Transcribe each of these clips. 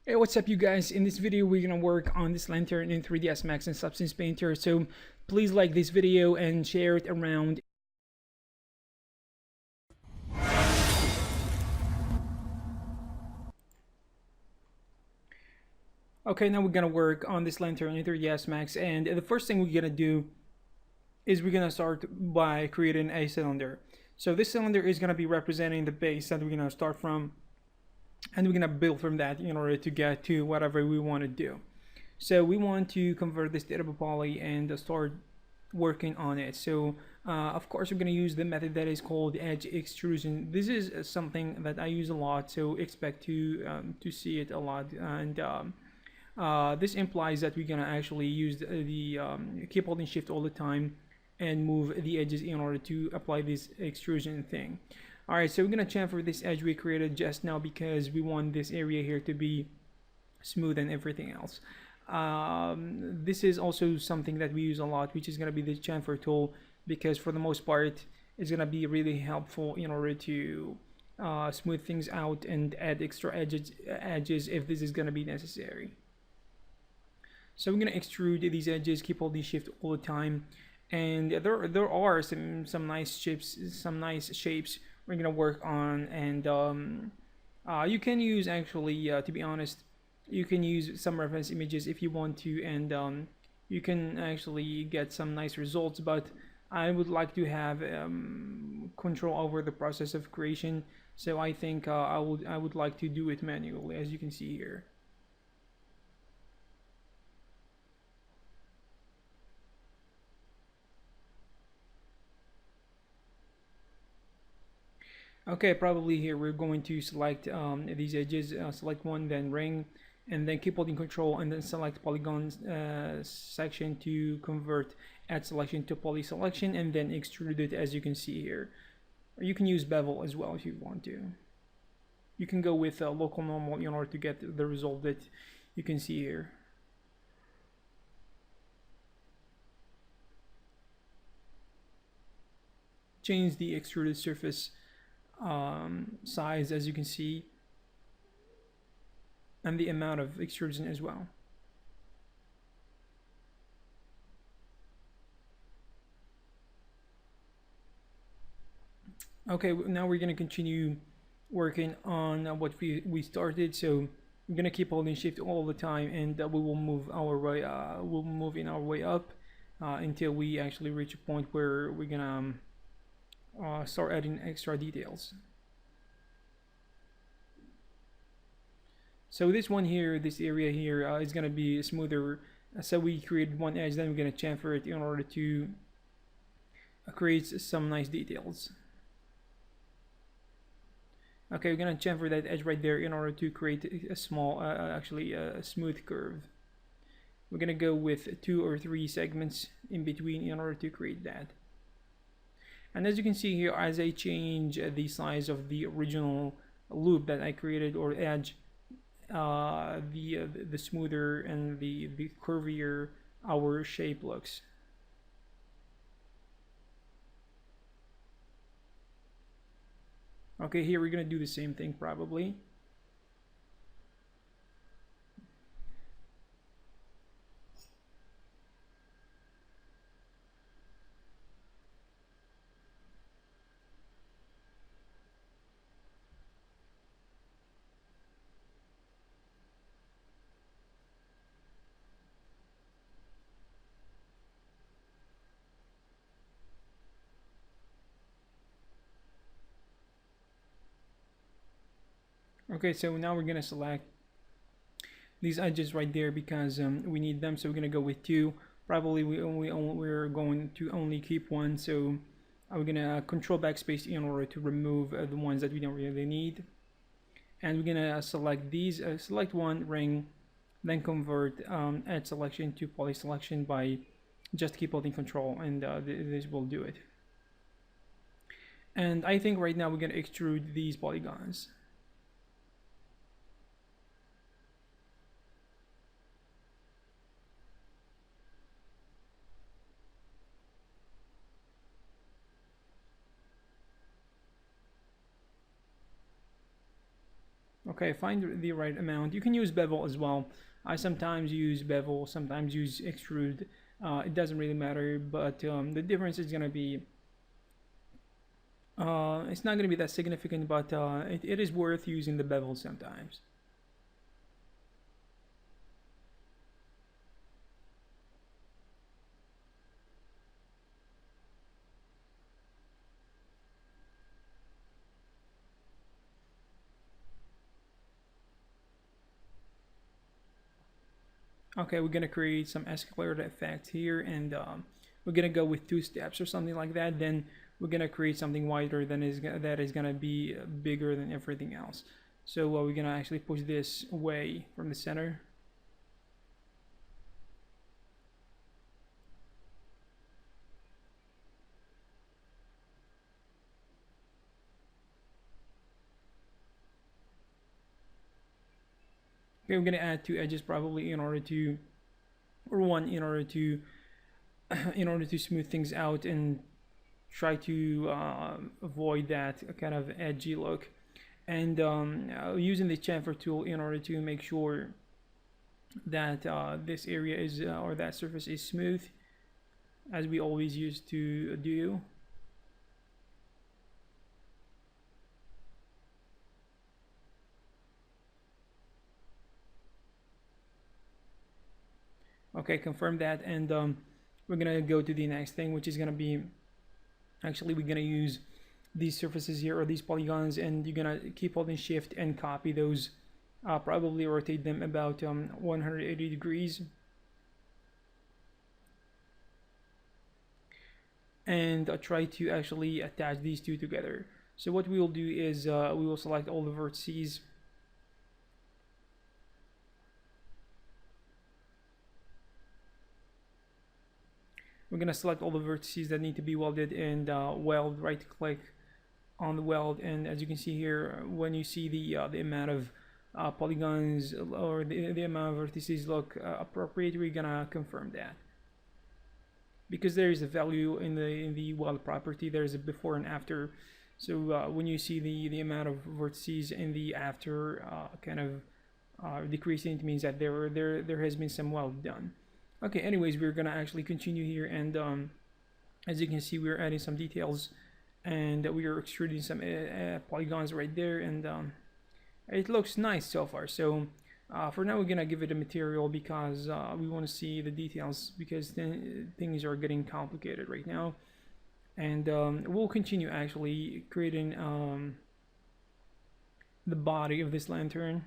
Hey, what's up you guys? In this video we're gonna work on this lantern in 3ds Max and Substance Painter, so please like this video and share it around. Okay, now we're gonna work on this lantern in 3ds Max, and the first thing we're gonna do is we're gonna start by creating a cylinder. So this cylinder is gonna be representing the base that we're gonna start from, and we're gonna build from that in order to get to whatever we want to do. So we want to convert this data to poly and start working on it. So of course we're going to use the method that is called edge extrusion. This is something that I use a lot, so expect to see it a lot. And this implies that we're going to actually use the keep holding shift all the time and move the edges in order to apply this extrusion thing. Alright, so we're going to chamfer this edge we created just now because we want this area here to be smooth and everything else. This is also something that we use a lot, which is going to be the chamfer tool, because for the most part it's going to be really helpful in order to smooth things out and add extra edges if this is going to be necessary. So we're going to extrude these edges, keep all these shift all the time, and there are some nice shapes we're going to work on. And you can use, actually, to be honest, you can use some reference images if you want to, and you can actually get some nice results, but I would like to have control over the process of creation, so I think I would like to do it manually, as you can see here. Okay, probably here we're going to select these edges, select one, then ring, and then keep holding control, and then select polygon section to convert add selection to poly selection, and then extrude it, as you can see here. Or you can use bevel as well if you want to. You can go with local normal in order to get the result that you can see here. Change the extruded surface size, as you can see, and the amount of extrusion as well. Okay, now we're going to continue working on what we started. So we're going to keep holding shift all the time, and we will move our way we'll move in our way up until we actually reach a point where we're going to start adding extra details. So this one here, this area here, is going to be smoother. So we create one edge, then we're going to chamfer it in order to create some nice details. Okay, we're going to chamfer that edge right there in order to create a small, actually a smooth curve. We're going to go with 2 or 3 segments in between in order to create that. And as you can see here, as I change the size of the original loop that I created, or edge, the smoother and the curvier our shape looks. Okay, here we're gonna do the same thing probably. Okay, so now we're gonna select these edges right there because we need them, so we're gonna go with 2. Probably we're going to only keep 1, so we're gonna control backspace in order to remove the ones that we don't really need. And we're gonna select these, select one, ring, then convert add selection to poly selection by just keep holding control, and this will do it. And I think right now we're gonna extrude these polygons. Okay, find the right amount. You can use bevel as well. I sometimes use bevel, sometimes use extrude. It doesn't really matter, but the difference is gonna be it's not gonna be that significant, but it is worth using the bevel sometimes. Okay, we're gonna create some escalator effect here, and we're gonna go with 2 steps or something like that. Then we're gonna create something wider than that is gonna be bigger than everything else. So we're gonna actually push this away from the center. Okay, we're gonna add 2 edges probably in order to, or one in order to, in order to smooth things out and try to avoid that kind of edgy look. And using the chamfer tool in order to make sure that this area is or that surface is smooth, as we always used to do. Okay, confirm that, and we're gonna go to the next thing, which is gonna be, actually we're gonna use these surfaces here or these polygons, and you're gonna keep holding shift and copy those, probably rotate them about 180 degrees, and try to actually attach these two together. So what we will do is we will select all the vertices. We're gonna select all the vertices that need to be welded, and weld, right click on the weld, and as you can see here, when you see the amount of polygons or the amount of vertices look appropriate, we're gonna confirm that, because there is a value in the weld property. There's a before and after. So when you see the amount of vertices in the after kind of decreasing, it means that there has been some weld done. Okay, anyways, we're gonna actually continue here, and as you can see, we're adding some details, and we are extruding some polygons right there, and it looks nice so far. So for now, we're gonna give it a material, because we want to see the details, because things are getting complicated right now. And we'll continue actually creating the body of this lantern.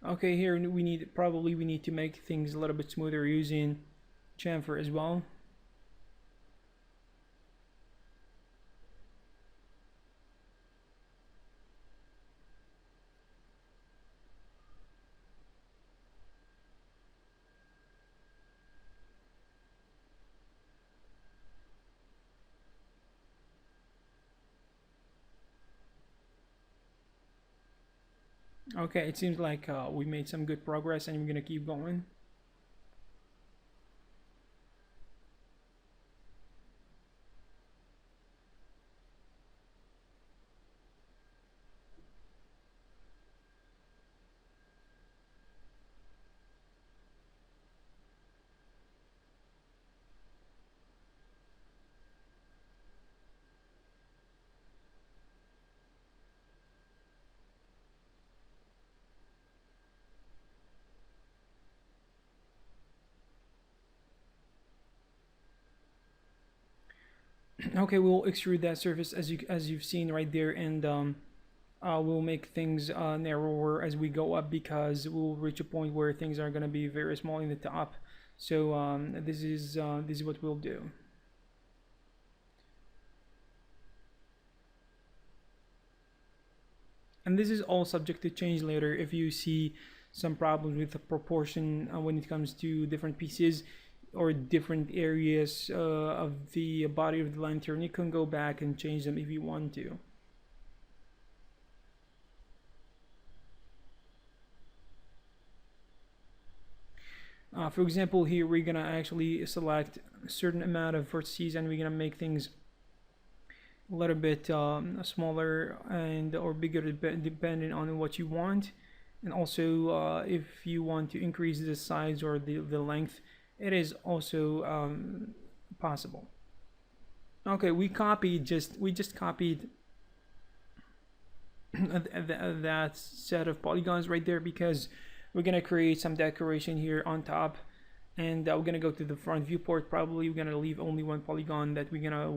Okay, here we need to make things a little bit smoother using chamfer as well. Okay, it seems like we made some good progress, and we're gonna keep going. Okay, we'll extrude that surface as you've seen right there, and we'll make things narrower as we go up, because we'll reach a point where things are going to be very small in the top. So this is what we'll do. And this is all subject to change later. If you see some problems with the proportion when it comes to different pieces or different areas of the body of the lantern, you can go back and change them if you want to. For example, here we're gonna actually select a certain amount of vertices, and we're gonna make things a little bit smaller and or bigger depending on what you want. And also if you want to increase the size or the length, it is also possible. Okay, we just copied that set of polygons right there, because we're gonna create some decoration here on top, and we're gonna go to the front viewport. Probably we're gonna leave only one polygon that we're gonna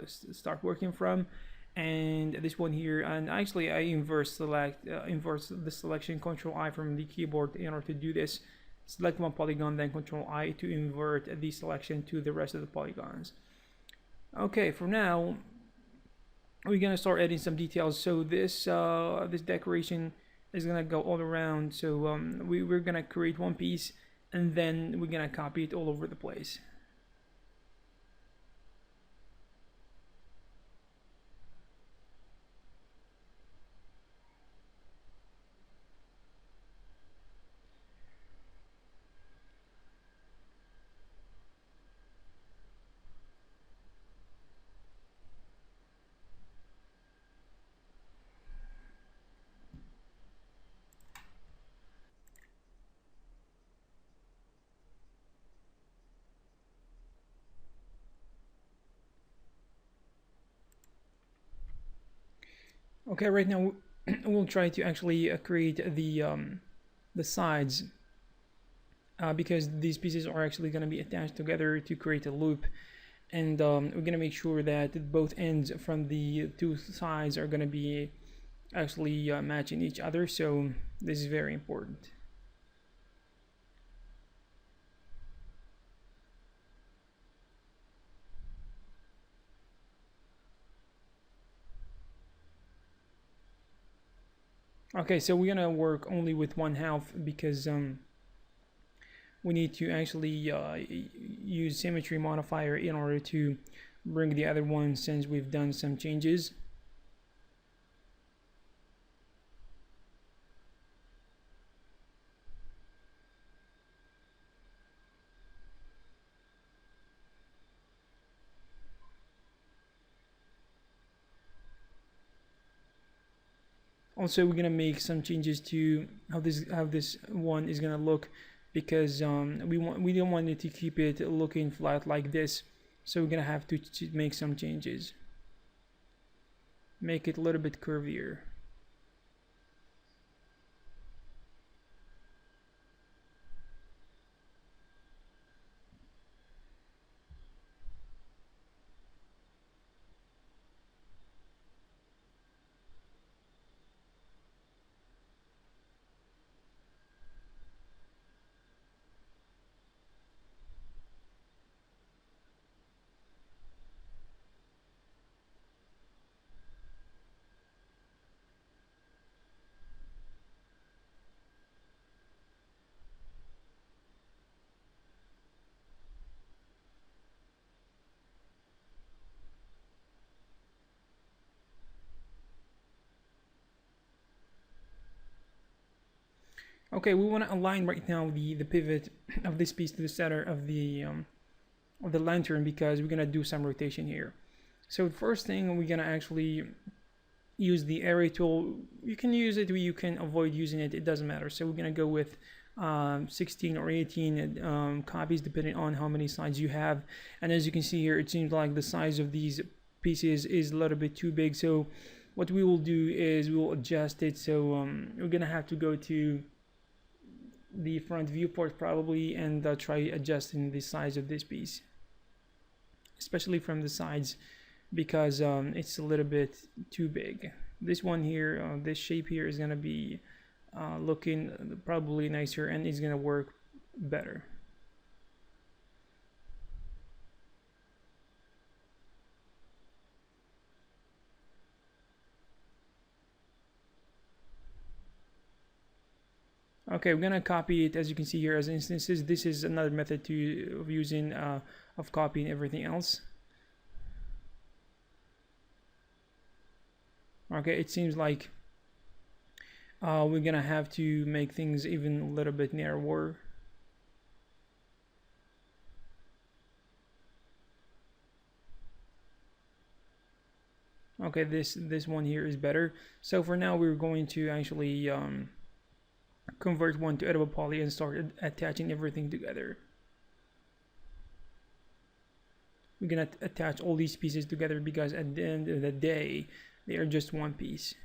start working from, and this one here. And actually I invert the selection, Control I from the keyboard in order to do this. Select one polygon, then Control I to invert the selection to the rest of the polygons. Okay, for now we're gonna start adding some details. So this this decoration is gonna go all around. So we're gonna create one piece, and then we're gonna copy it all over the place. Okay, right now we'll try to actually create the sides, because these pieces are actually going to be attached together to create a loop, and we're going to make sure that both ends from the two sides are going to be actually matching each other. So this is very important. Okay, so we're gonna work only with one half, because we need to actually use symmetry modifier in order to bring the other one, since we've done some changes. Also, we're gonna make some changes to how this one is gonna look, because we don't want it to keep it looking flat like this. So we're gonna have to make some changes, make it a little bit curvier. Okay, we want to align right now the pivot of this piece to the center of the lantern, because we're gonna do some rotation here. So the first thing, we're gonna actually use the array tool. You can use it, or you can avoid using it, it doesn't matter. So we're gonna go with 16 or 18 copies depending on how many sides you have. And as you can see here, it seems like the size of these pieces is a little bit too big. So what we will do is we will adjust it. So we're gonna have to go to the front viewport probably, and try adjusting the size of this piece, especially from the sides, because it's a little bit too big. This one here, this shape here is gonna be looking probably nicer, and it's gonna work better. Okay, we're gonna copy it, as you can see here, as instances. This is another method of using of copying everything else. Okay, it seems like we're gonna have to make things even a little bit narrower. Okay, this one here is better. So for now, we're going to actually convert one to editable poly and start attaching everything together. We're gonna attach all these pieces together because at the end of the day, they are just one piece.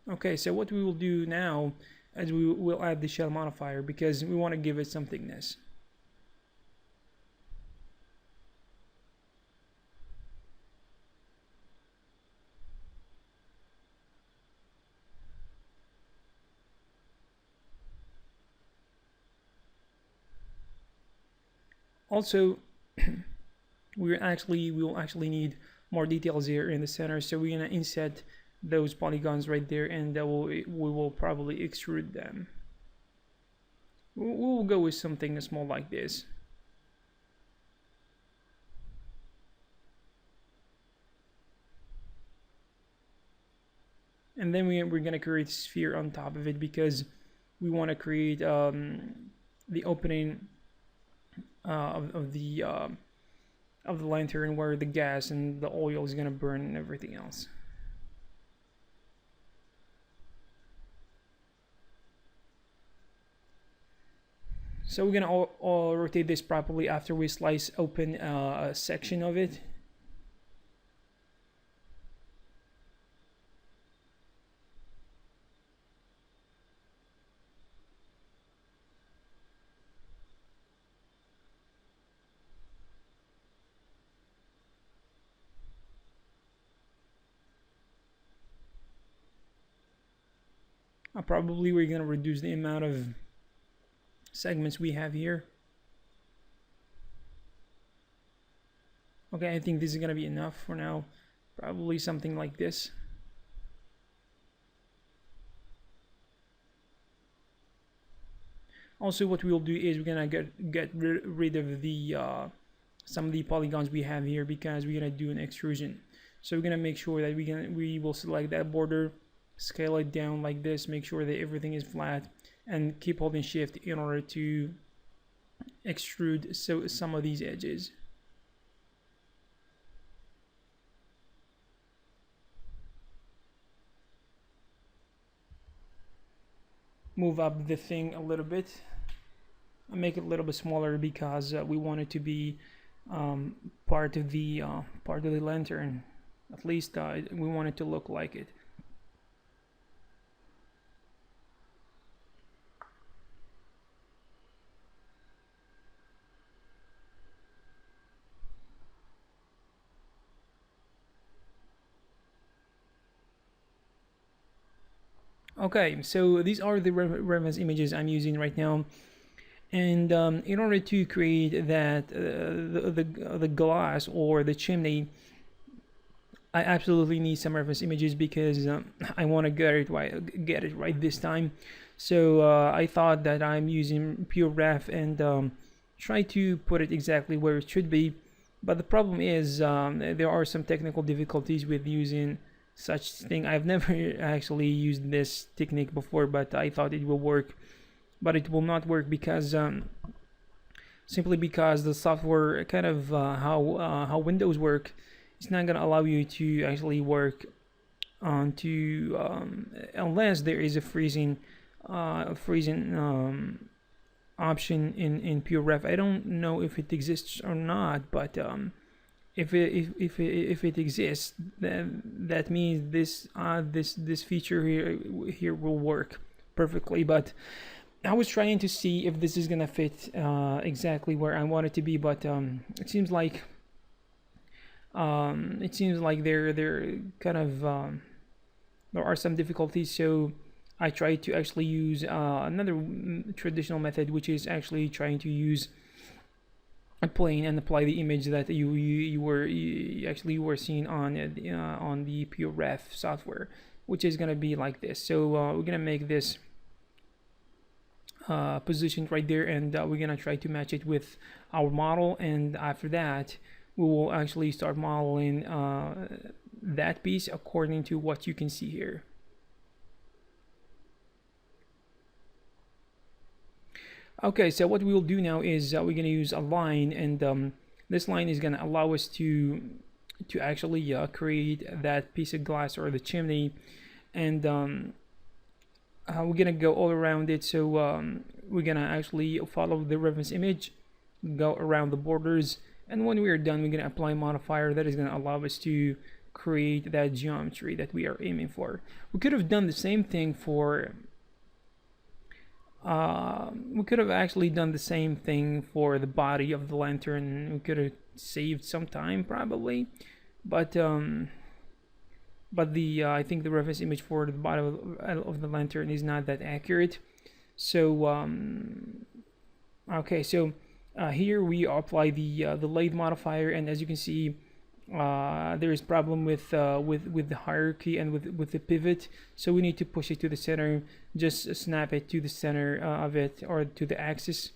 Okay, so what we will do now is we will add the shell modifier because we want to give it some thickness. Also, we will actually need more details here in the center, so we're gonna inset those polygons right there, and we will probably extrude them. We'll go with something small like this. And then we're gonna create a sphere on top of it because we want to create the opening of the lantern where the gas and the oil is gonna burn and everything else. So we're gonna all rotate this properly after we slice open a section of it. Probably we're gonna reduce the amount of segments we have here. Okay, I think this is gonna be enough for now. Probably something like this. Also, what we'll do is we're gonna get rid of the some of the polygons we have here because we're gonna do an extrusion. So we're gonna make sure that we will select that border, scale it down like this, make sure that everything is flat, and keep holding shift in order to extrude some of these edges. Move up the thing a little bit and make it a little bit smaller because we want it to be part of the lantern. At least we want it to look like it. Okay, so these are the reference images I'm using right now, and in order to create that the glass or the chimney, I absolutely need some reference images because I want to get it right this time. So I thought that I'm using pure ref and try to put it exactly where it should be, but the problem is there are some technical difficulties with using such thing. I've never actually used this technique before, but I thought it will work, but it will not work because simply because the software kind of how Windows work, it's not gonna allow you to actually work onto unless there is a freezing option in pure ref. I don't know if it exists or not, but if it exists, then that means this feature here will work perfectly. But I was trying to see if this is gonna fit exactly where I want it to be, but it seems like they're kind of there are some difficulties. So I tried to actually use another traditional method, which is actually trying to use a plane and apply the image that you were seeing on the pure ref software, which is gonna be like this. So we're gonna make this positioned right there, and we're gonna try to match it with our model, and after that we will actually start modeling that piece according to what you can see here. Okay, so what we will do now is we're gonna use a line, and this line is gonna allow us to actually create that piece of glass or the chimney, and we're gonna go all around it. So we're gonna actually follow the reference image, go around the borders, and when we're done, we're gonna apply a modifier that is gonna allow us to create that geometry that we are aiming for. We could have done the same thing for we could have actually done the same thing for the body of the lantern. We could have saved some time probably, but the I think the reference image for the body of the lantern is not that accurate. So okay, so here we apply the lathe modifier, and as you can see, there is problem with the hierarchy and with the pivot, so we need to push it to the center. Just snap it to the center of it, or to the axis,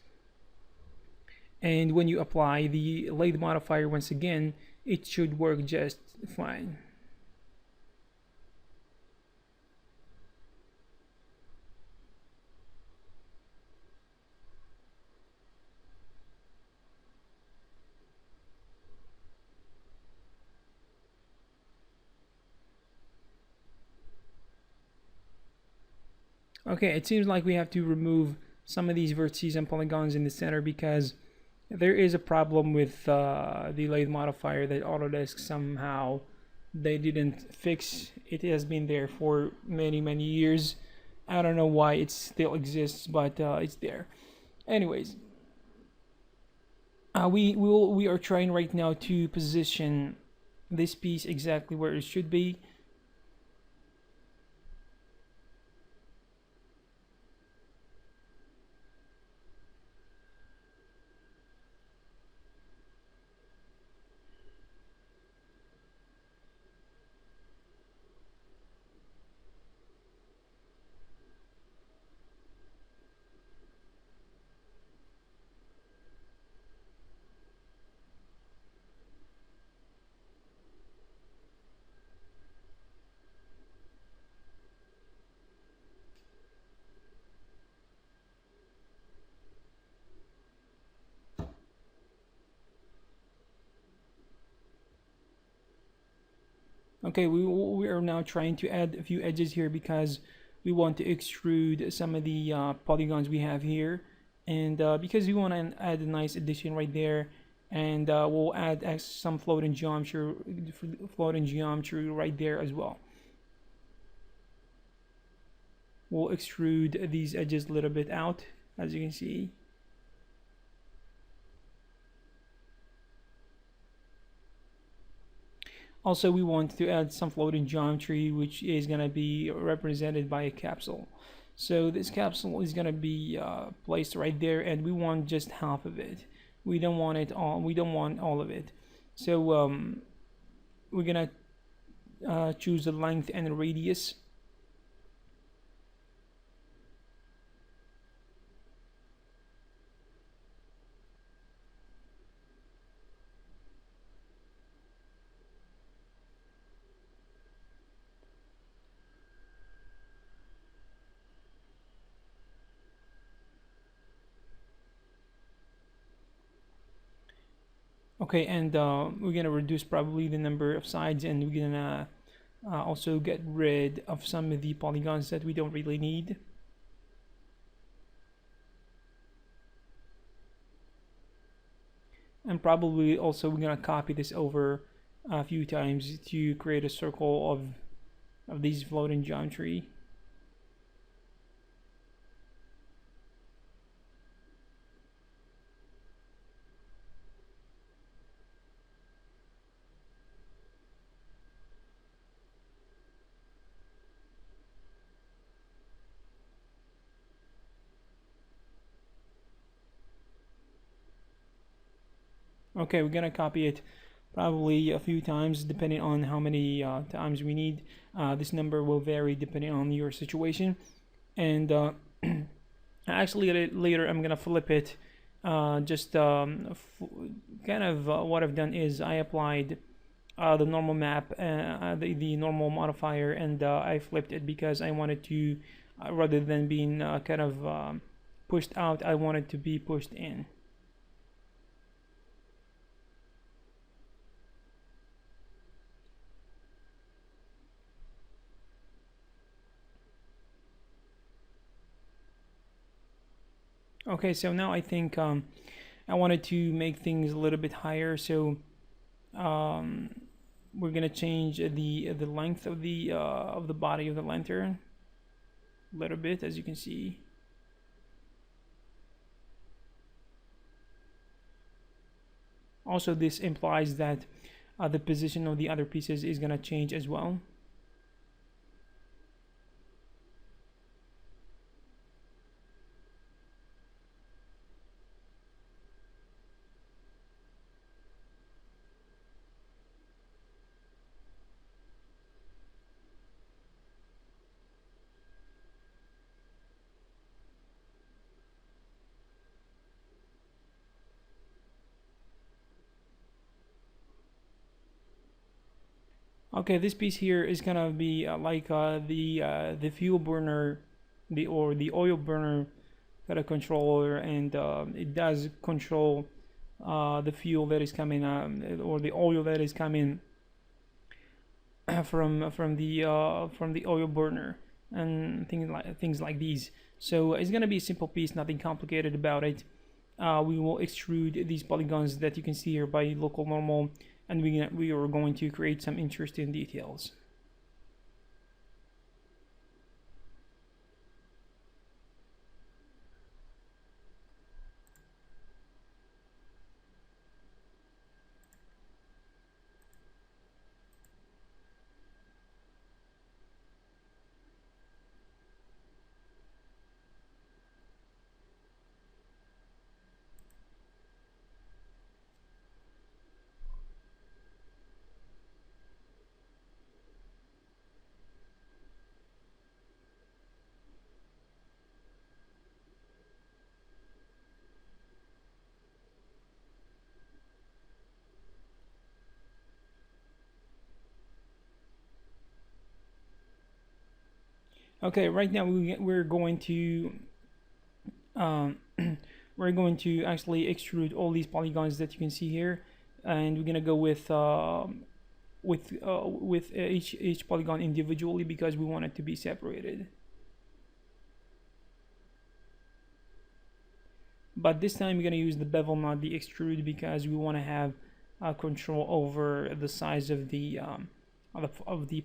and when you apply the lathe modifier once again, it should work just fine. Okay, it seems like we have to remove some of these vertices and polygons in the center because there is a problem with the lathe modifier that Autodesk somehow they didn't fix. It has been there for many years. I don't know why it still exists, but it's there. Anyways, we are trying right now to position this piece exactly where it should be. Okay, we are now trying to add a few edges here because we want to extrude some of the polygons we have here, and because we want to add a nice addition right there, and we'll add some floating geometry right there as well. We'll extrude these edges a little bit out, as you can see. Also, we want to add some floating geometry, which is going to be represented by a capsule. So this capsule is going to be placed right there, and we want just half of it. We don't want it all. We don't want all of it. So we're going to choose the length and the radius. Okay, and we're gonna reduce probably the number of sides, and we're gonna also get rid of some of the polygons that we don't really need. And probably also we're gonna copy this over a few times to create a circle of these floating geometry. Okay, we're gonna copy it probably a few times depending on how many times we need. This number will vary depending on your situation, and Actually, later I'm gonna flip it. Just kind of what I've done is I applied the normal map, the normal modifier, and I flipped it because I wanted to, rather than being kind of pushed out, I wanted to be pushed in. Okay, so now I think I wanted to make things a little bit higher, so um, we're gonna change the length of the body of the lantern a little bit, as you can see. Also, this implies that the position of the other pieces is gonna change as well. Okay, this piece here is gonna be like the fuel burner, the oil burner, got a controller, and it does control the fuel that is coming or the oil that is coming from the oil burner and things like these. So it's gonna be a simple piece, nothing complicated about it. We will extrude these polygons that you can see here by local normal, and we are going to create some interesting details. Okay, right now we're going to um, we're going to actually extrude all these polygons that you can see here, and we're gonna go with each polygon individually because we want it to be separated. But this time we're gonna use the bevel, not the extrude, because we want to have control over the size of the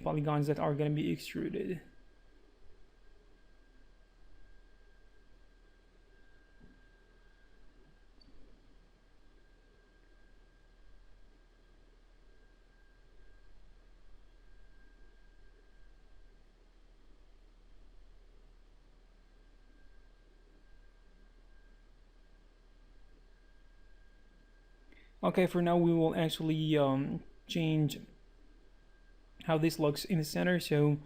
polygons that are gonna be extruded. Okay, for now we will actually change how this looks in the center. So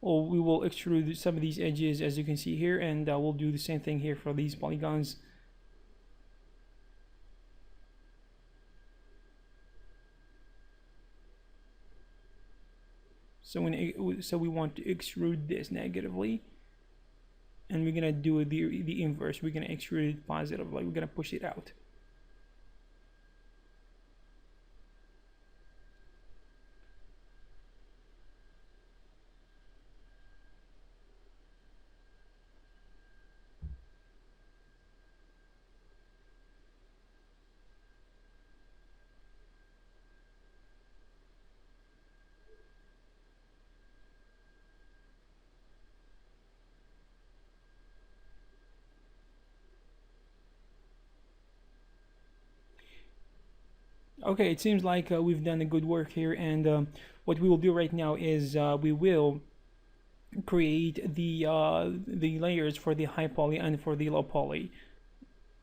we will extrude some of these edges, as you can see here, and we'll do the same thing here for these polygons. So we want to extrude this negatively, and we're gonna do the inverse. We're gonna extrude it positively. We're gonna push it out. Okay, it seems like we've done a good work here, and what we will do right now is we will create the layers for the high poly and for the low poly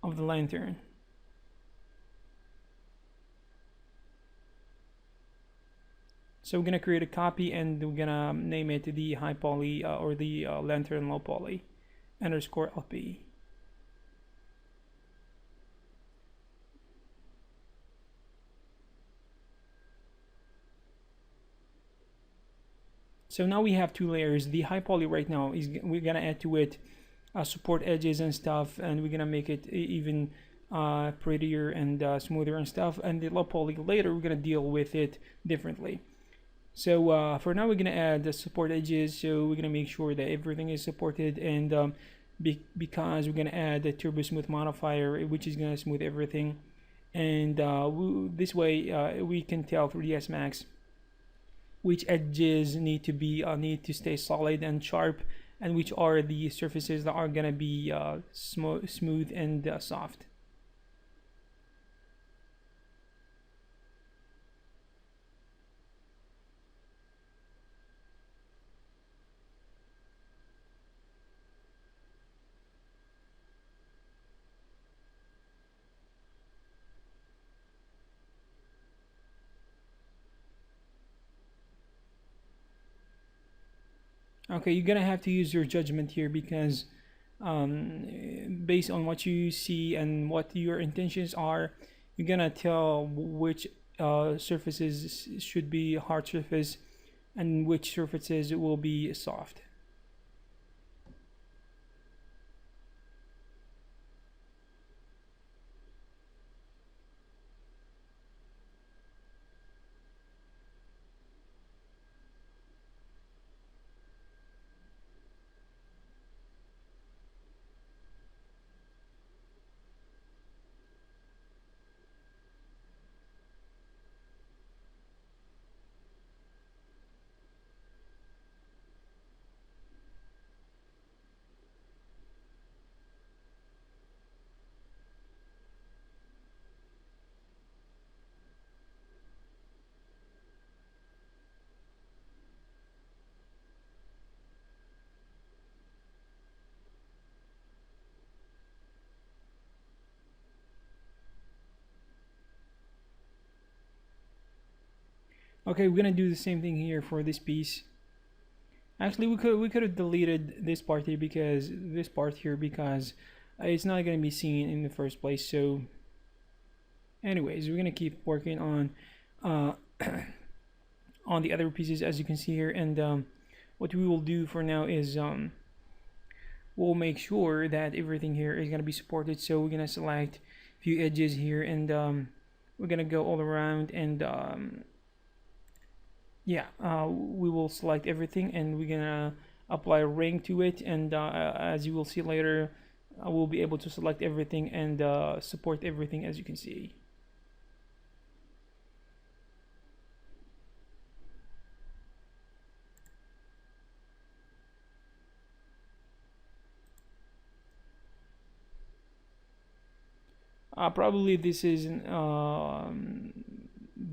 of the lantern. So we're gonna create a copy, and we're gonna name it the high poly or the lantern low poly _LP. So now we have two layers. The high poly right now is we're gonna add to it support edges and stuff, and we're gonna make it even prettier and smoother and stuff. And the low poly later we're gonna deal with it differently. So for now we're gonna add the support edges. So we're gonna make sure that everything is supported, and because we're gonna add the turbo smooth modifier, which is gonna smooth everything, and this way we can tell through the S Max which edges need to stay solid and sharp, and which are the surfaces that are gonna be smooth and soft. Okay, you're gonna have to use your judgment here, because based on what you see and what your intentions are, you're gonna tell which surfaces should be hard surface and which surfaces will be soft. Okay, we're gonna do the same thing here for this piece. Actually, we could have deleted this part here, because it's not gonna be seen in the first place. So, anyways, we're gonna keep working on uh, on the other pieces, as you can see here, and what we will do for now is we'll make sure that everything here is gonna be supported. So we're gonna select a few edges here, and we're gonna go all around, and yeah, we will select everything, and we're gonna apply a ring to it, and as you will see later, we'll be able to select everything and support everything, as you can see. Probably this is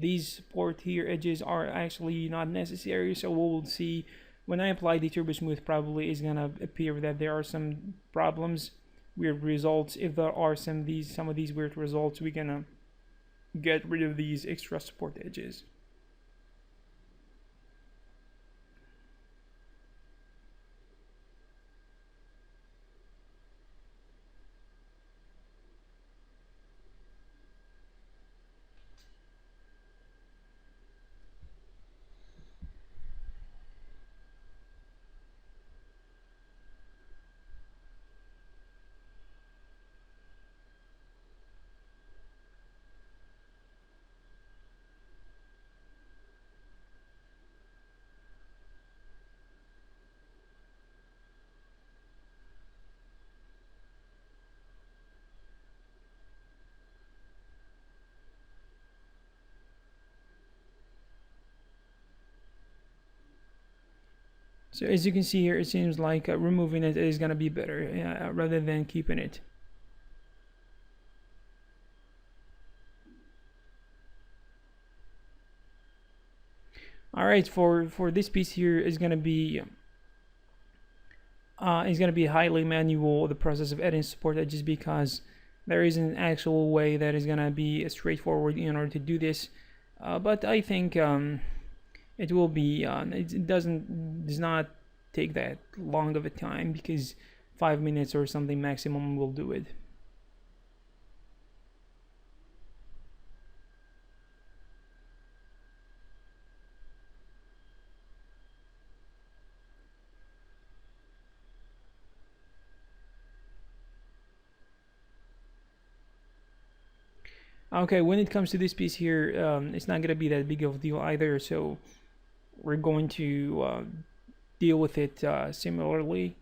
these support here edges are actually not necessary, so we'll see when I apply the turbo smooth. Probably is gonna appear that there are some problems, weird results. If there are some of these weird results, we're gonna get rid of these extra support edges. So as you can see here, it seems like removing it is gonna be better rather than keeping it. All right, for this piece here is gonna be highly manual, the process of adding support edges, because there is an actual way that is gonna be straightforward in order to do this. But I think it will be it does not take that long of a time, because 5 minutes or something maximum will do it. Okay, when it comes to this piece here, it's not gonna be that big of a deal either, so we're going to deal with it similarly.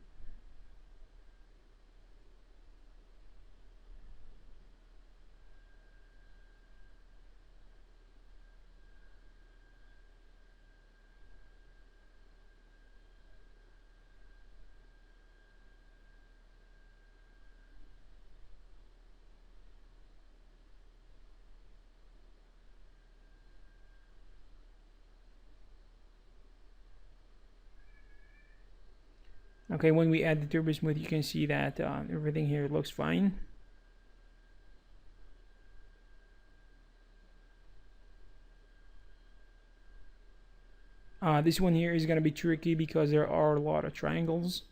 Okay, when we add the turbo smooth, you can see that everything here looks fine. This one here is going to be tricky because there are a lot of triangles.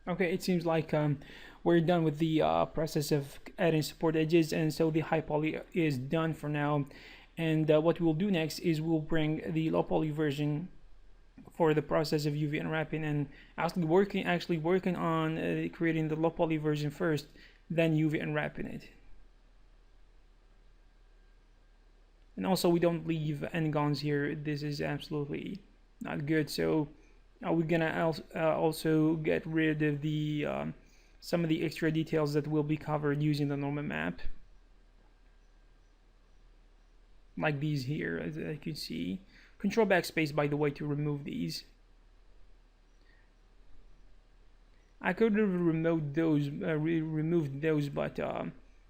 Okay, it seems like we're done with the process of adding support edges, and so the high poly is done for now. And what we'll do next is we'll bring the low poly version for the process of UV unwrapping, and actually working on creating the low poly version first, then UV unwrapping it. And also, we don't leave n-gons here. This is absolutely not good. So we're gonna also get rid of the some of the extra details that will be covered using the normal map, like these here, as you can see. Control backspace, by the way, to remove these. I could have removed those, but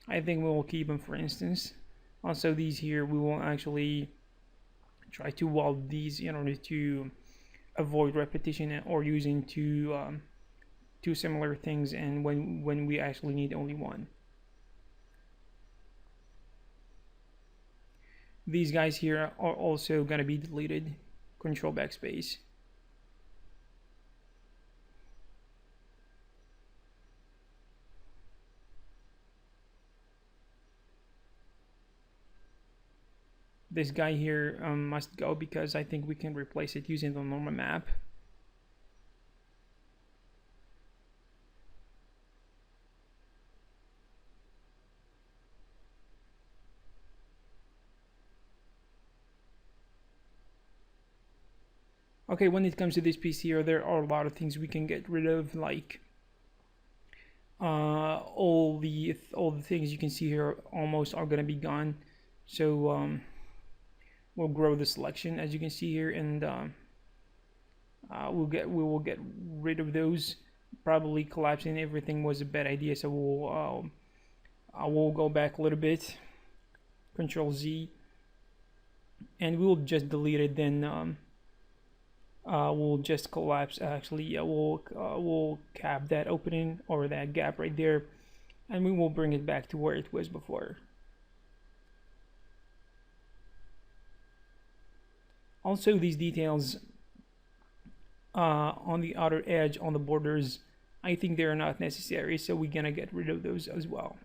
I think we will keep them, for instance. Also, these here, we will actually try to weld these in order to avoid repetition or using two similar things, and when we actually need only one. These guys here are also going to be deleted. Control backspace. This guy here must go because I think we can replace it using the normal map. Okay, when it comes to this piece here, there are a lot of things we can get rid of, like all the things you can see here almost are gonna be gone. So we'll grow the selection, as you can see here, and we will get rid of those. Probably collapsing everything was a bad idea, so we'll go back a little bit. Control Z, and we'll just delete it. Then we'll just collapse. Actually, we'll cap that opening or that gap right there, and we will bring it back to where it was before. Also, these details on the outer edge, on the borders, I think they're not necessary, so we're gonna get rid of those as well.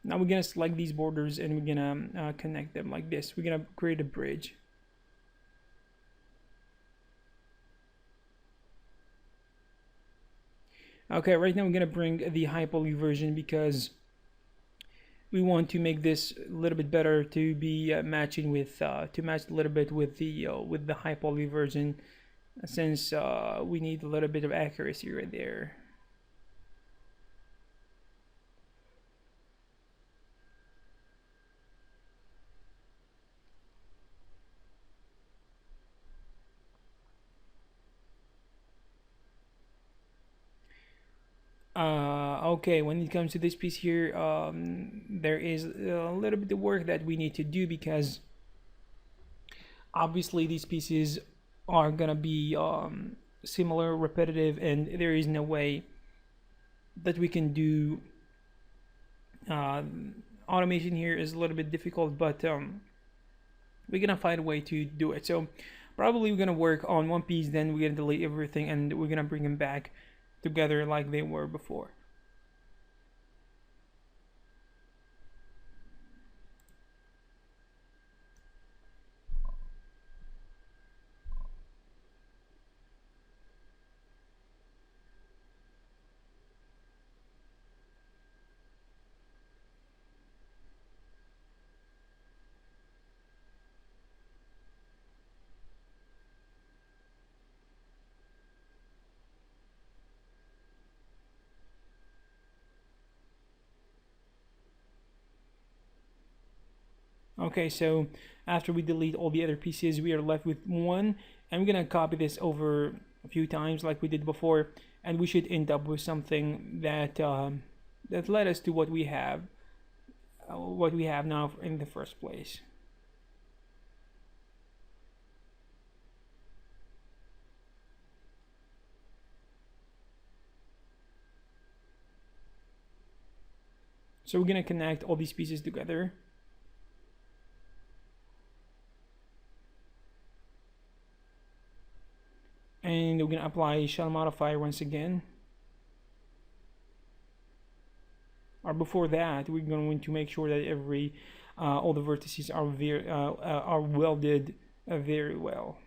Now we're gonna select these borders and we're gonna connect them like this. We're gonna create a bridge. Okay, right now we're gonna bring the high poly version because we want to make this a little bit better to be matching with to match a little bit with the high poly version, since we need a little bit of accuracy right there. Okay, when it comes to this piece here, there is a little bit of work that we need to do, because obviously these pieces are gonna be similar, repetitive, and there is no way that we can do automation here. Is a little bit difficult, but we're gonna find a way to do it. So probably we're gonna work on one piece, then we're gonna delete everything, and we're gonna bring them back together like they were before. Okay, so after we delete all the other pieces, we are left with one, and we're gonna copy this over a few times like we did before, and we should end up with something that that led us to what we have now in the first place. So we're gonna connect all these pieces together. And we're gonna apply shell modifier once again. Or before that, we're going to make sure that all the vertices are welded very well.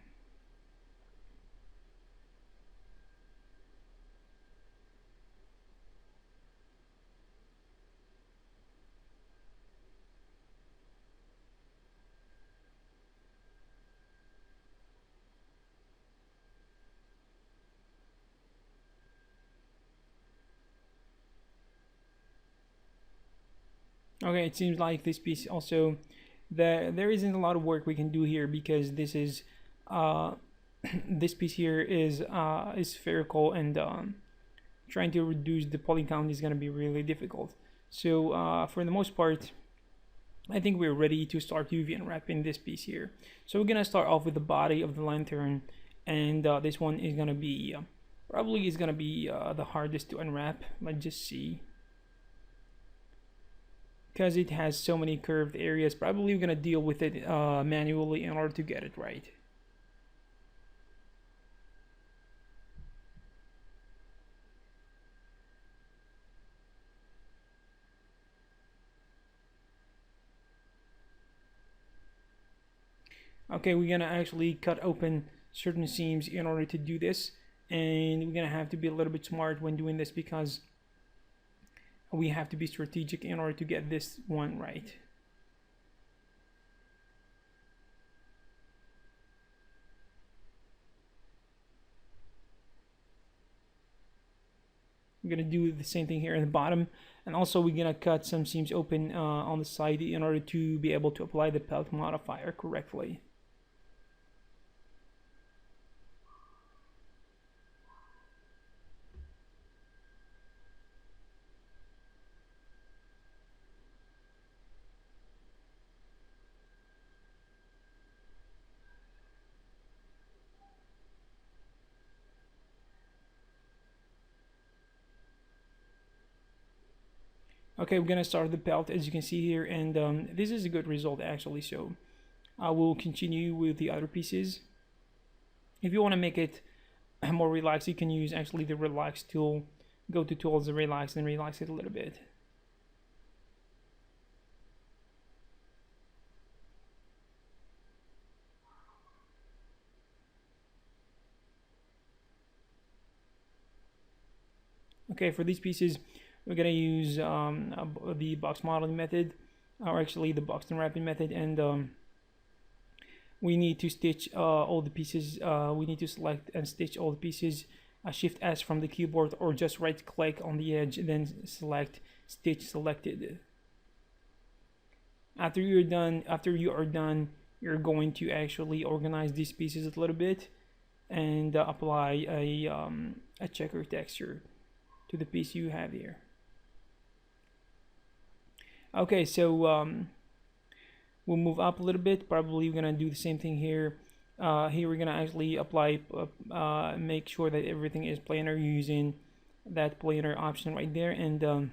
Okay, it seems like this piece also, there isn't a lot of work we can do here, because this is this piece here is spherical, and trying to reduce the poly count is going to be really difficult. So for the most part, I think we're ready to start UV unwrapping this piece here. So we're going to start off with the body of the lantern, and this one is going to be probably is going to be the hardest to unwrap. Let's just see. Because it has so many curved areas, probably we're gonna deal with it manually in order to get it right. Okay, we're gonna actually cut open certain seams in order to do this, and we're gonna have to be a little bit smart when doing this, because we have to be strategic in order to get this one right. We're gonna do the same thing here in the bottom, and also we're gonna cut some seams open on the side in order to be able to apply the pelt modifier correctly. Okay, we're gonna start the belt as you can see here, and this is a good result actually. So I will continue with the other pieces. If you want to make it more relaxed, you can use actually the relax tool. Go to tools and relax it a little bit. Okay, for these pieces, we're gonna use the box modeling method, or actually the box unwrapping method, and we need to stitch all the pieces. We need to select and stitch all the pieces. Shift S from the keyboard, or just right click on the edge, then select stitch selected. After you are done, you're going to actually organize these pieces a little bit and apply a checker texture to the piece you have here. Okay, so we'll move up a little bit. Probably we're gonna do the same thing here. Here we're gonna actually apply, make sure that everything is planar using that planar option right there, and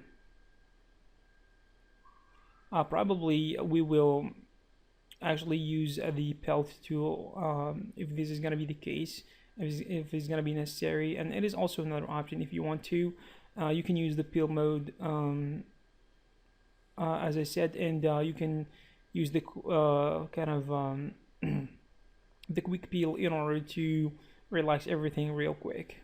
probably we will actually use the pelt tool if this is gonna be the case. If it's going to be necessary, and it is also another option if you want to. You can use the peel mode as I said, and you can use the kind of the quick peel in order to relax everything real quick.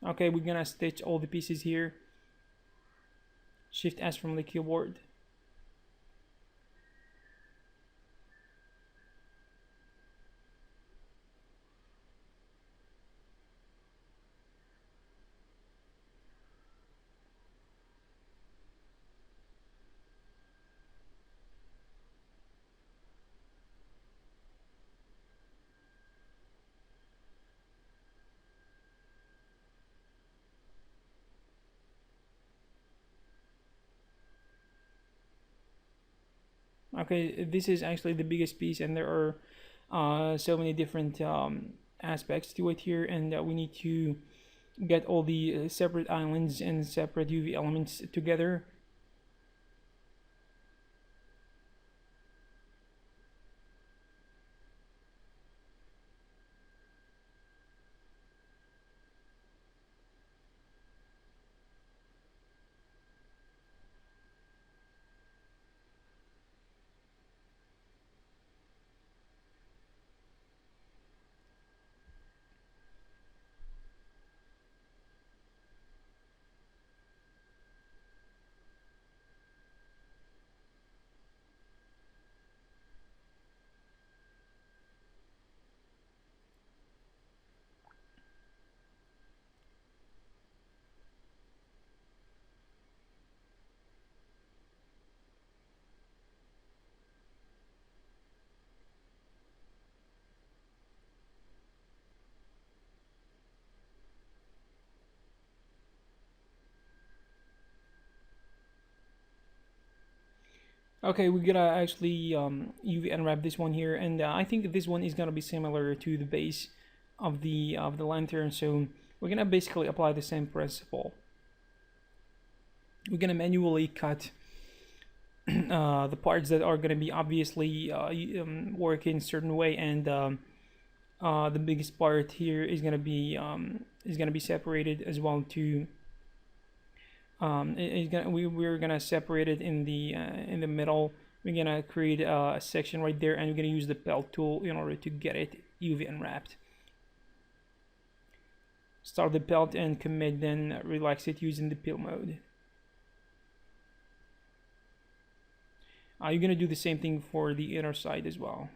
Okay, we're gonna stitch all the pieces here. Shift S from the keyboard. Okay, this is actually the biggest piece, and there are so many different aspects to it here, and we need to get all the separate islands and separate UV elements together. Okay, we're gonna actually UV unwrap this one here, and I think this one is gonna be similar to the base of the lantern. So we're gonna basically apply the same principle. We're gonna manually cut the parts that are gonna be obviously work in a certain way, and the biggest part here is gonna be separated as well to we're gonna separate it in the middle. We're gonna create a section right there, and we're gonna use the pelt tool in order to get it UV unwrapped. Start the pelt and commit, then relax it using the peel mode. You're gonna do the same thing for the inner side as well.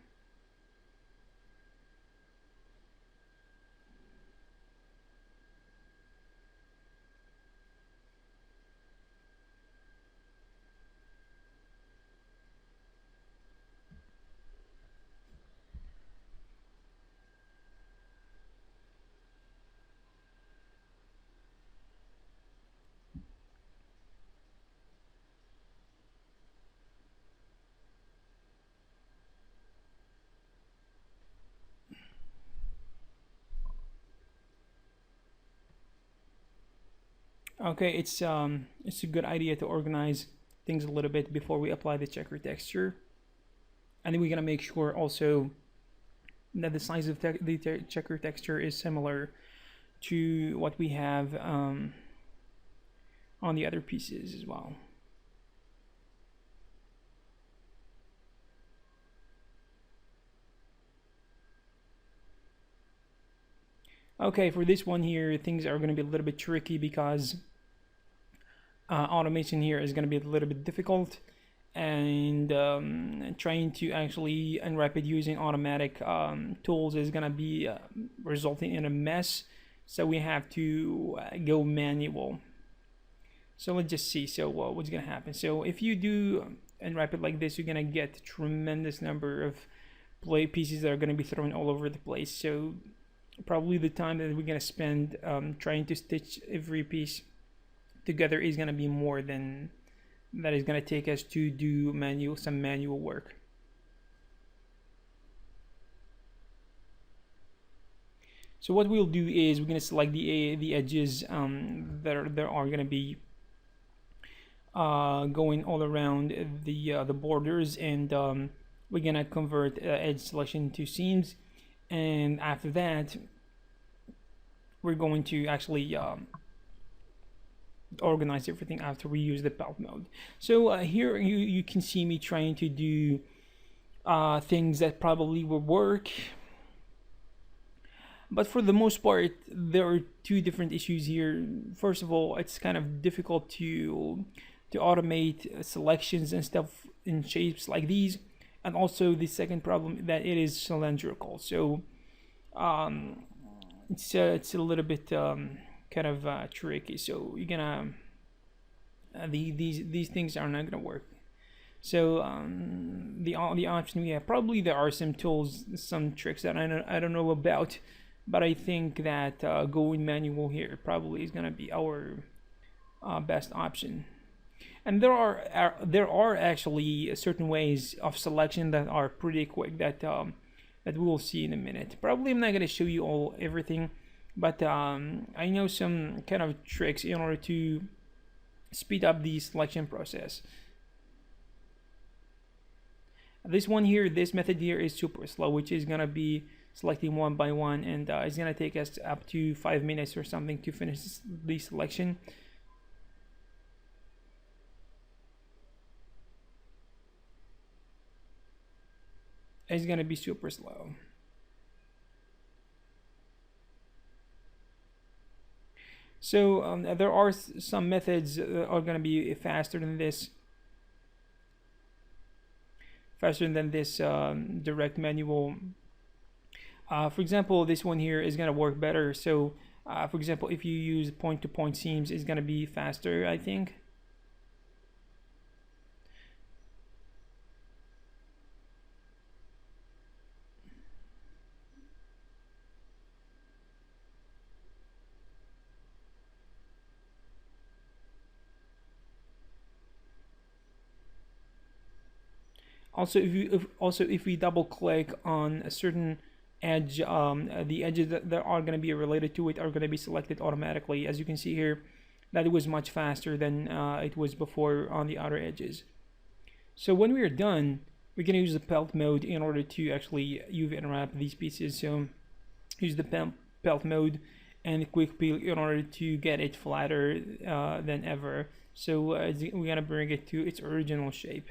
Okay, it's a good idea to organize things a little bit before we apply the checker texture, and then we're gonna make sure also that the size of the checker texture is similar to what we have on the other pieces as well. Okay, for this one here, things are going to be a little bit tricky because automation here is going to be a little bit difficult, and trying to actually unwrap it using automatic tools is going to be resulting in a mess. So we have to go manual. So let's just see. So what's going to happen? So if you do unwrap it like this, you're going to get a tremendous number of play pieces that are going to be thrown all over the place. So probably the time that we're going to spend trying to stitch every piece together is going to be more than that is going to take us to do some manual work. So what we'll do is we're going to select the edges that are going to be going all around the borders, and we're going to convert edge selection to seams, and after that we're going to actually organize everything after we use the pelt mode. So here you can see me trying to do things that probably will work, but for the most part there are two different issues here. First of all, it's kind of difficult to automate selections and stuff in shapes like these, and also the second problem that it is cylindrical. So it's a little bit kind of tricky. So you're gonna these things are not gonna work. So the option we have, probably there are some tools, some tricks that I don't know about, but I think that going manual here probably is gonna be our best option. And there are actually certain ways of selection that are pretty quick that that we will see in a minute. Probably I'm not going to show you everything, but I know some kind of tricks in order to speed up the selection process. This one here, this method here is super slow, which is going to be selecting one by one, and it's going to take us up to 5 minutes or something to finish the selection. It's going to be super slow. So there are some methods that are going to be faster than this, direct manual. For example, this one here is going to work better. So for example, if you use point-to-point seams, it's going to be faster, I think. Also, if we double click on a certain edge, the edges that are going to be related to it are going to be selected automatically. As you can see here, that it was much faster than it was before on the outer edges. So when we are done, we're going to use the pelt mode in order to actually UV unwrap these pieces. So use the pelt mode and quick peel in order to get it flatter than ever. So we're going to bring it to its original shape.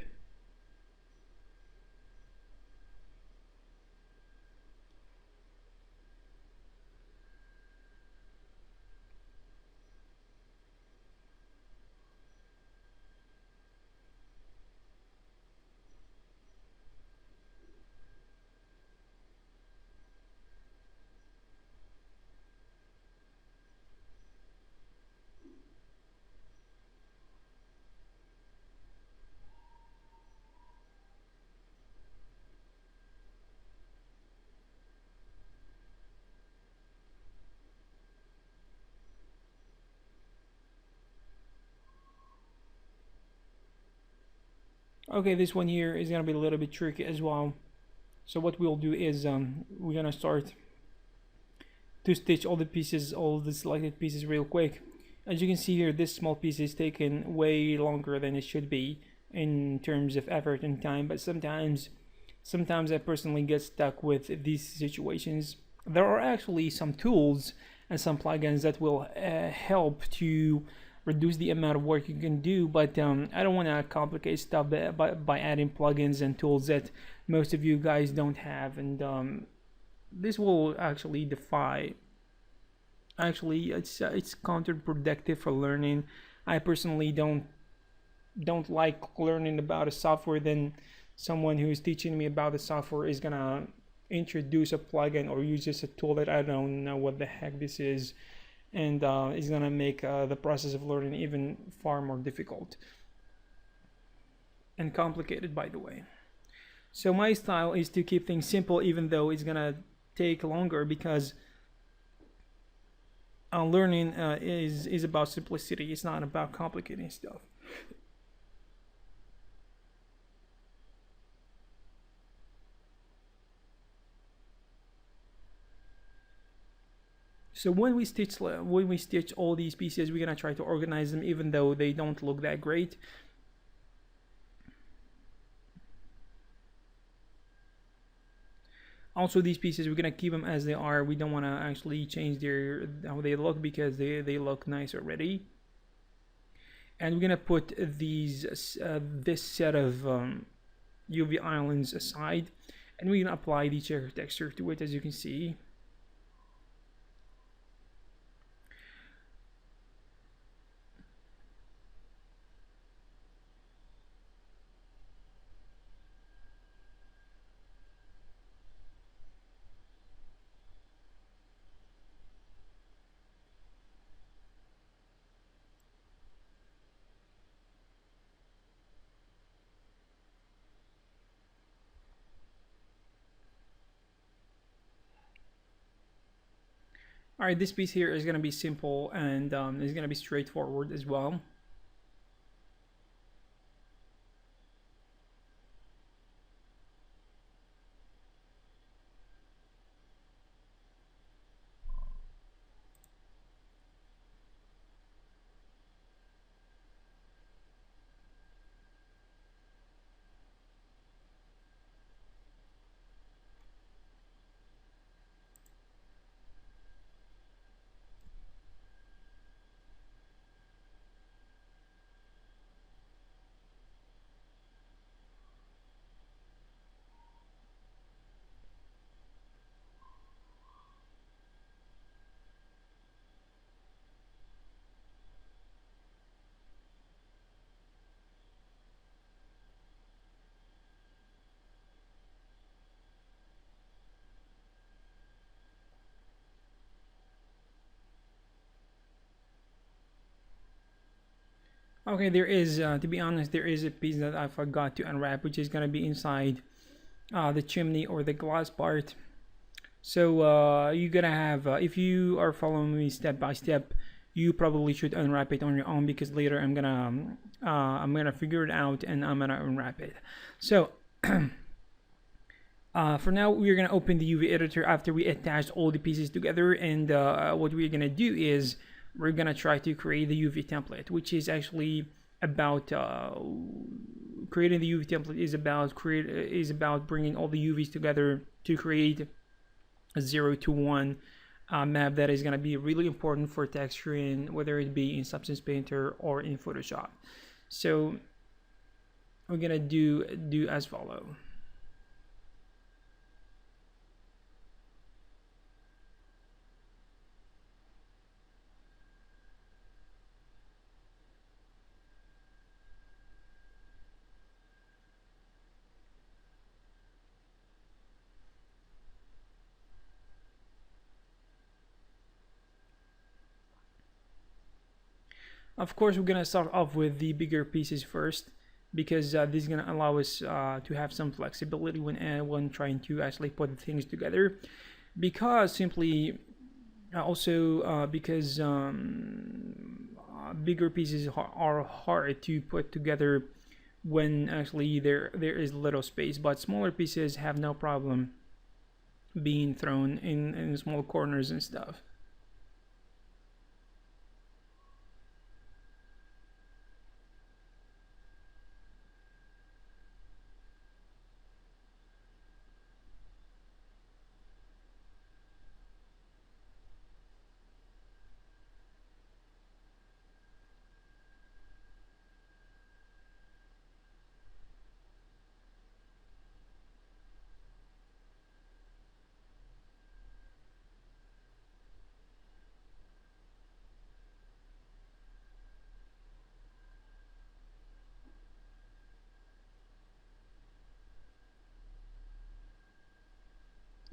Okay, this one here is going to be a little bit tricky as well. So what we'll do is we're going to start to stitch all the pieces, all the selected pieces real quick. As you can see here, this small piece is taking way longer than it should be in terms of effort and time, but sometimes I personally get stuck with these situations. There are actually some tools and some plugins that will help to reduce the amount of work you can do, but I don't want to complicate stuff by adding plugins and tools that most of you guys don't have, and this will actually it's counterproductive for learning. I personally don't like learning about a software, then someone who's teaching me about the software is gonna introduce a plugin or use just a tool that I don't know what the heck this is, and it's gonna make the process of learning even far more difficult and complicated, by the way. So my style is to keep things simple, even though it's gonna take longer, because learning is about simplicity. It's not about complicating stuff. So when we stitch all these pieces, we're gonna try to organize them, even though they don't look that great. Also, these pieces, we're gonna keep them as they are. We don't want to actually change how they look, because they look nice already. And we're gonna put this set of UV islands aside, and we're gonna apply the checker texture to it, as you can see. All right, this piece here is gonna be simple, and it's gonna be straightforward as well. Okay, there is, to be honest, there is a piece that I forgot to unwrap, which is gonna be inside the chimney or the glass part. So you're gonna have, if you are following me step by step, you probably should unwrap it on your own, because later I'm gonna figure it out and I'm gonna unwrap it. So for now, we're gonna open the UV editor after we attach all the pieces together, and what we're gonna do is we're gonna try to create the UV template, which is actually about creating the UV template is about bringing all the UVs together to create a 0 to 1 map that is gonna be really important for texturing, whether it be in Substance Painter or in Photoshop. So we're gonna do as follow. Of course, we're gonna start off with the bigger pieces first, because this is gonna allow us to have some flexibility when trying to actually put things together. Because because bigger pieces are hard to put together when actually there is little space, but smaller pieces have no problem being thrown in small corners and stuff.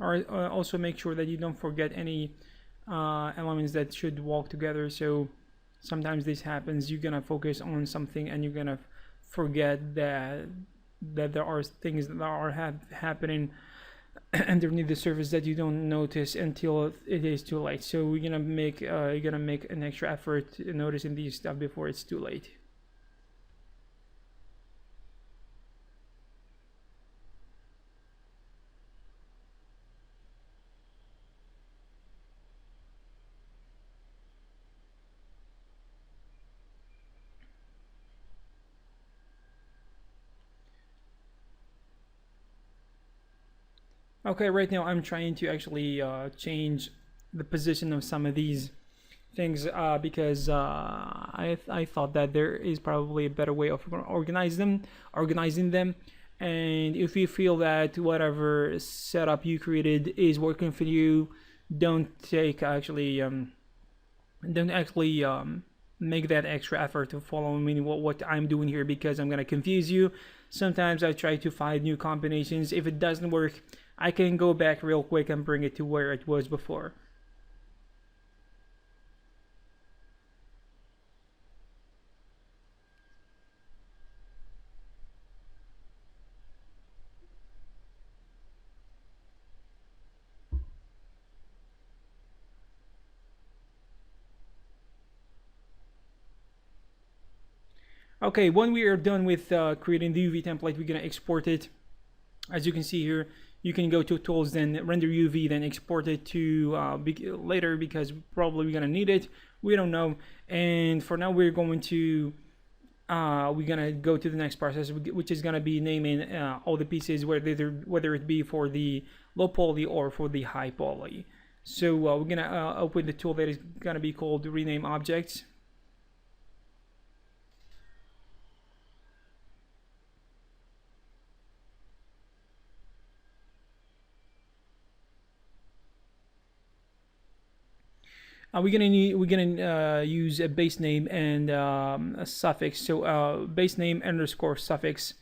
Also make sure that you don't forget any elements that should walk together. So sometimes this happens, you're gonna focus on something and you're gonna forget that there are things that are happening underneath the surface that you don't notice until it is too late. So you're gonna make an extra effort noticing these stuff before it's too late. Okay, right now I'm trying to actually change the position of some of these things because I thought that there is probably a better way of organizing them. And if you feel that whatever setup you created is working for you, don't make that extra effort to follow me what I'm doing here, because I'm gonna confuse you. Sometimes I try to find new combinations. If it doesn't work, I can go back real quick and bring it to where it was before. Okay, when we are done with creating the UV template, we're gonna export it. As you can see here, you can go to tools, then render UV, then export it to later, because probably we're gonna need it. We don't know. And for now, we're gonna go to the next process, which is gonna be naming all the pieces, whether it be for the low poly or for the high poly. So we're gonna open the tool that is gonna be called rename objects. We're gonna use a base name and a suffix. So base name underscore suffix.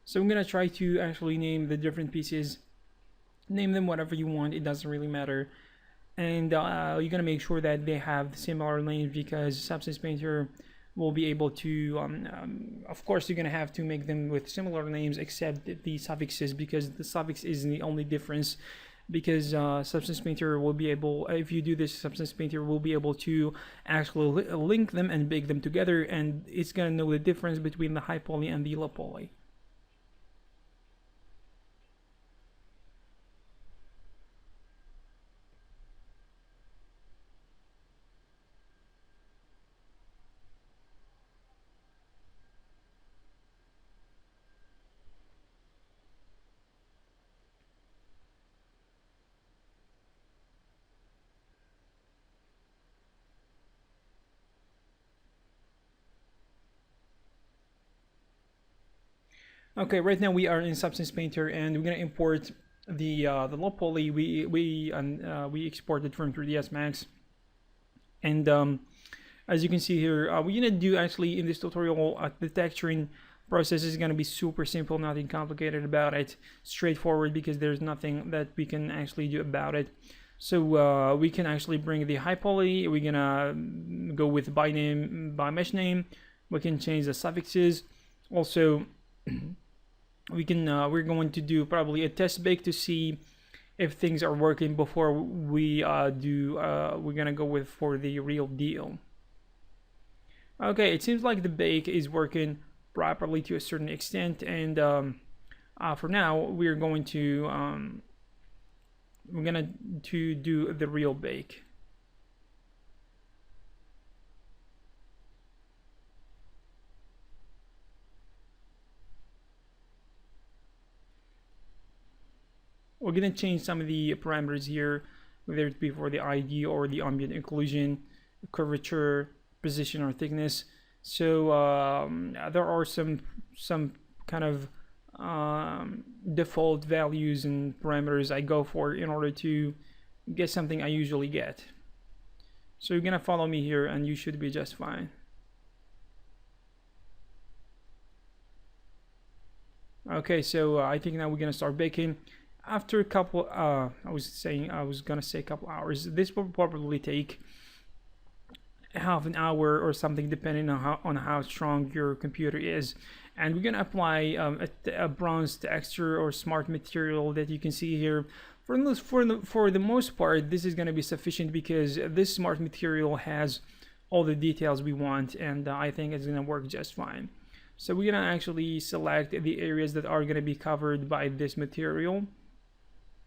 So I'm gonna try to actually name the different pieces. Name them whatever you want, it doesn't really matter. And you're gonna make sure that they have similar names, because Substance Painter will be able to of course you're gonna have to make them with similar names except the suffixes, because the suffix is the only difference. Because Substance Painter will be able, if you do this, Substance Painter will be able to actually link them and bake them together, and it's gonna know the difference between the high poly and the low poly. Okay, right now we are in Substance Painter, and we're gonna import the low poly. We exported from 3ds Max, and as you can see here, we're gonna do actually in this tutorial the texturing process is gonna be super simple, nothing complicated about it, straightforward, because there's nothing that we can actually do about it. So we can actually bring the high poly. We're gonna go with by mesh name. We can change the suffixes. Also, we're going to do probably a test bake to see if things are working before we we're gonna go for the real deal. Okay, it seems like the bake is working properly to a certain extent, and for now we're going to do the real bake. we're gonna change some of the parameters here, whether it be for the ID or the ambient occlusion, curvature, position, or thickness. So there are some kind of default values and parameters I go for in order to get something I usually get. So you're gonna follow me here and you should be just fine. Okay, so I think now we're gonna start baking. After a couple, I was gonna say a couple hours. This will probably take half an hour or something, depending on how strong your computer is. And we're gonna apply a bronze texture or smart material that you can see here. For the most part, this is gonna be sufficient because this smart material has all the details we want, and I think it's gonna work just fine. So we're gonna actually select the areas that are gonna be covered by this material,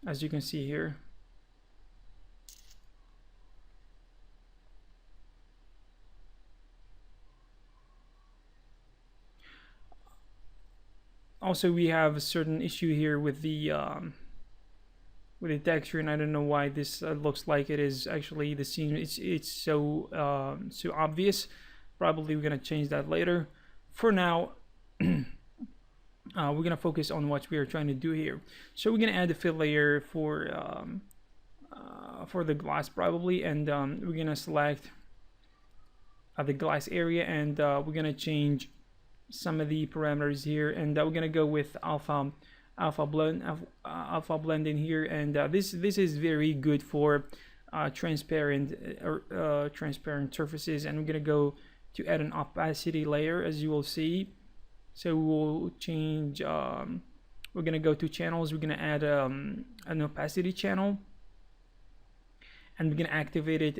as you can see here. Also, we have a certain issue here with the texture, and I don't know why this looks like it is actually the scene. It's so obvious. Probably we're gonna change that later. For now, we're gonna focus on what we are trying to do here. So we're gonna add a fill layer for the glass probably, and we're gonna select the glass area, and we're gonna change some of the parameters here, and we're gonna go with alpha blend in here, and this is very good for transparent surfaces, and we're gonna go to add an opacity layer, as you will see. So we'll change, we're gonna go to channels, we're gonna add an opacity channel, and we're gonna activate it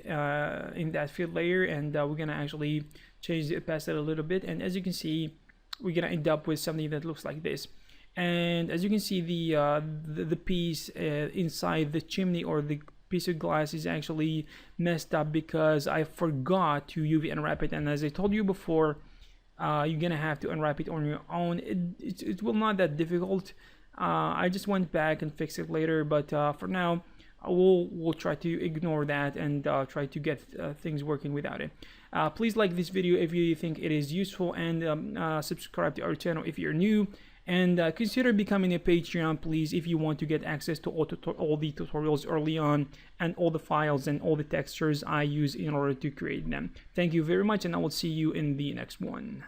in that field layer, and we're gonna actually change the opacity a little bit, and as you can see, we're gonna end up with something that looks like this. And as you can see, the piece inside the chimney or the piece of glass is actually messed up because I forgot to UV unwrap it, and as I told you before, you're gonna have to unwrap it on your own. It will not that difficult. I just went back and fixed it later, but for now we'll try to ignore that and try to get things working without it. Please like this video if you think it is useful, and subscribe to our channel if you're new, and consider becoming a Patreon, please, if you want to get access to all the tutorials early on, and all the files and all the textures I use in order to create them. Thank you very much, and I will see you in the next one.